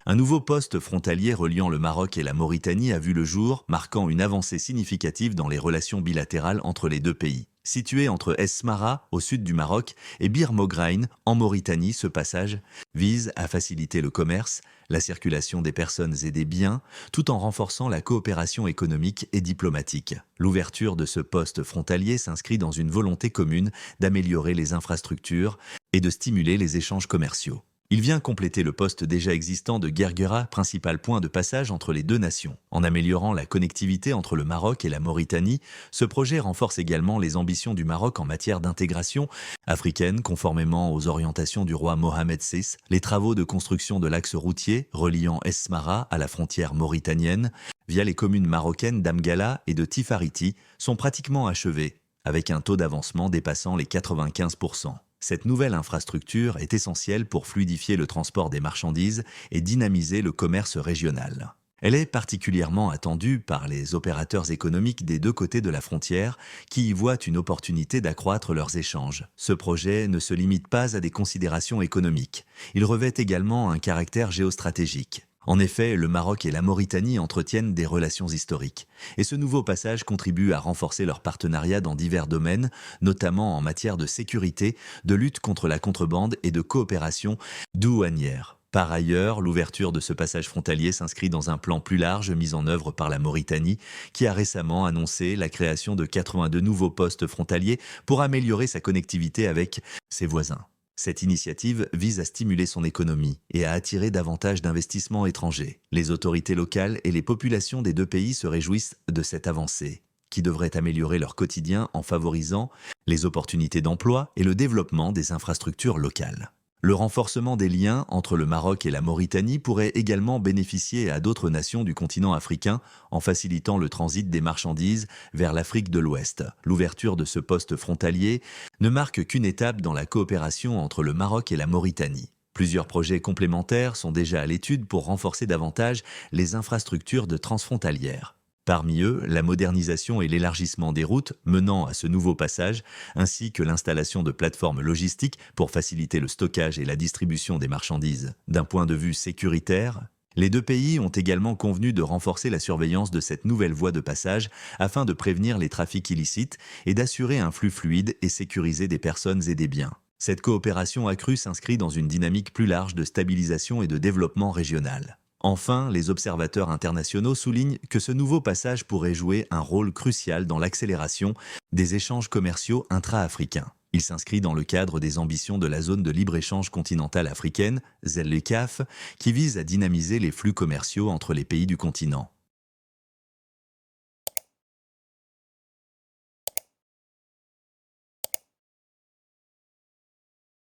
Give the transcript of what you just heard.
Un nouveau poste frontalier reliant le Maroc et la Mauritanie a vu le jour, marquant une avancée significative dans les relations bilatérales entre les deux pays. Situé entre Esmara, au sud du Maroc, et Bir Moghrein, en Mauritanie, ce passage vise à faciliter le commerce, la circulation des personnes et des biens, tout en renforçant la coopération économique et diplomatique. L'ouverture de ce poste frontalier s'inscrit dans une volonté commune d'améliorer les infrastructures et de stimuler les échanges commerciaux. Il vient compléter le poste déjà existant de Guerguera, principal point de passage entre les deux nations. En améliorant la connectivité entre le Maroc et la Mauritanie, ce projet renforce également les ambitions du Maroc en matière d'intégration africaine, conformément aux orientations du roi Mohamed VI. Les travaux de construction de l'axe routier reliant Esmara à la frontière mauritanienne, via les communes marocaines d'Amgala et de Tifariti, sont pratiquement achevés, avec un taux d'avancement dépassant les 95%. Cette nouvelle infrastructure est essentielle pour fluidifier le transport des marchandises et dynamiser le commerce régional. Elle est particulièrement attendue par les opérateurs économiques des deux côtés de la frontière qui y voient une opportunité d'accroître leurs échanges. Ce projet ne se limite pas à des considérations économiques. Il revêt également un caractère géostratégique. En effet, le Maroc et la Mauritanie entretiennent des relations historiques. Et ce nouveau passage contribue à renforcer leur partenariat dans divers domaines, notamment en matière de sécurité, de lutte contre la contrebande et de coopération douanière. Par ailleurs, l'ouverture de ce passage frontalier s'inscrit dans un plan plus large mis en œuvre par la Mauritanie, qui a récemment annoncé la création de 82 nouveaux postes frontaliers pour améliorer sa connectivité avec ses voisins. Cette initiative vise à stimuler son économie et à attirer davantage d'investissements étrangers. Les autorités locales et les populations des deux pays se réjouissent de cette avancée, qui devrait améliorer leur quotidien en favorisant les opportunités d'emploi et le développement des infrastructures locales. Le renforcement des liens entre le Maroc et la Mauritanie pourrait également bénéficier à d'autres nations du continent africain en facilitant le transit des marchandises vers l'Afrique de l'Ouest. L'ouverture de ce poste frontalier ne marque qu'une étape dans la coopération entre le Maroc et la Mauritanie. Plusieurs projets complémentaires sont déjà à l'étude pour renforcer davantage les infrastructures de transfrontalières. Parmi eux, la modernisation et l'élargissement des routes menant à ce nouveau passage, ainsi que l'installation de plateformes logistiques pour faciliter le stockage et la distribution des marchandises. D'un point de vue sécuritaire, les deux pays ont également convenu de renforcer la surveillance de cette nouvelle voie de passage afin de prévenir les trafics illicites et d'assurer un flux fluide et sécurisé des personnes et des biens. Cette coopération accrue s'inscrit dans une dynamique plus large de stabilisation et de développement régional. Enfin, les observateurs internationaux soulignent que ce nouveau passage pourrait jouer un rôle crucial dans l'accélération des échanges commerciaux intra-africains. Il s'inscrit dans le cadre des ambitions de la zone de libre-échange continentale africaine, ZLECAf, qui vise à dynamiser les flux commerciaux entre les pays du continent.